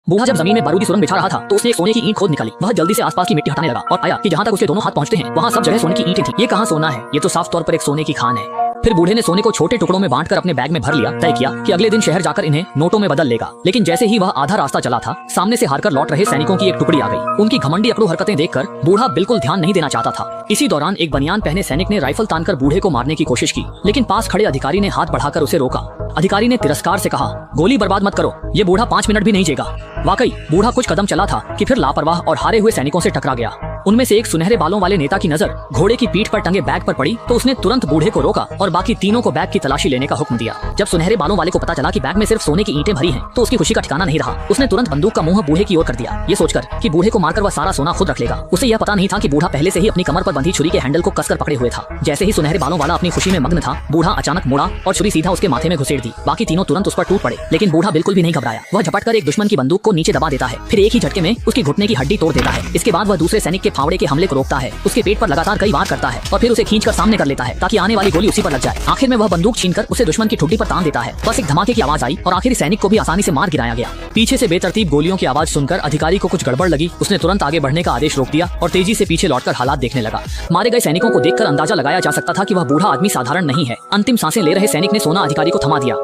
बूढ़ा जब जमीन में बारूदी सुरंग बिछा रहा था तो उसने एक सोने की ईंट खोद निकाली। वह जल्दी से आसपास की मिट्टी हटाने लगा और पाया कि जहाँ तक उसके दोनों हाथ पहुँचते हैं वहाँ सब जगह सोने की ईंटें थी। ये कहाँ सोना है, ये तो साफ तौर पर एक सोने की खान है। फिर बूढ़े ने सोने को छोटे टुकड़ों में बांटकर अपने बैग में भर लिया। तय किया कि अगले दिन शहर जाकर इन्हें नोटों में बदल लेगा। लेकिन जैसे ही वह आधा रास्ता चला था, सामने से हारकर लौट रहे सैनिकों की एक टुकड़ी आ गई। उनकी घमंडी अकड़ू हरकतें देखकर बूढ़ा बिल्कुल ध्यान नहीं देना चाहता था। इसी दौरान एक बनियान पहने सैनिक ने राइफल तानकर बूढ़े को मारने की कोशिश की, लेकिन पास खड़े अधिकारी ने हाथ बढ़ाकर उसे रोका। अधिकारी ने तिरस्कार से कहा, गोली बर्बाद मत करो, ये बूढ़ा 5 मिनट भी नहीं जिएगा। वाकई बूढ़ा कुछ कदम चला था कि फिर लापरवाह और हारे हुए सैनिकों से टकरा गया। उनमें से एक सुनहरे बालों वाले नेता की नजर घोड़े की पीठ पर टंगे बैग पर पड़ी तो उसने तुरंत बूढ़े को रोका और बाकी तीनों को बैग की तलाशी लेने का हुक्म दिया। जब सुनहरे बालों वाले को पता चला कि बैग में सिर्फ सोने की ईंटें भरी हैं, तो उसकी खुशी का ठिकाना नहीं रहा। उसने तुरंत बंदूक का मुंह बूढ़े की ओर कर दिया, ये सोचकर कि बूढ़े को मारकर वह सारा सोना खुद रख लेगा। उसे यह पता नहीं था कि बूढ़ा पहले से ही अपनी कमर पर बंधी छुरी के हैंडल को कसकर पकड़े हुए था। जैसे ही सुनहरे बालों वाला अपनी खुशी में मग्न था, बूढ़ा अचानक मुड़ा और छुरी सीधा उसके माथे में घुसेड़ दी। बाकी तीनों तुरंत उस पर टूट पड़े, लेकिन बूढ़ा बिल्कुल भी नहीं घबराया। वह झपटकर एक दुश्मन की बंदूक को नीचे दबा देता है, फिर एक ही झटके में उसकी घुटने की हड्डी तोड़ देता है। इसके बाद वह दूसरे सैनिक के फावड़े के हमले को रोकता है, उसके पेट पर लगातार कई वार करता है और फिर उसे खींचकर सामने कर लेता है ताकि आने वाली गोली उसी पर लग जाए। आखिर में वह बंदूक छीनकर उसे दुश्मन की ठुड्डी पर तान देता है। बस एक धमाके की आवाज आई और आखिरी सैनिक को भी आसानी से मार गिराया गया। पीछे से बेतरतीब गोलियों की आवाज सुनकर अधिकारी को कुछ गड़बड़ लगी। उसने तुरंत आगे बढ़ने का आदेश रोक दिया और तेजी से पीछे लौटकर हालात देखने लगा। मारे गए सैनिकों को देखकर अंदाजा लगाया जा सकता था कि वह बूढ़ा आदमी साधारण नहीं है। अंतिम सांसें ले रहे सैनिक ने सोना अधिकारी को थमा दिया।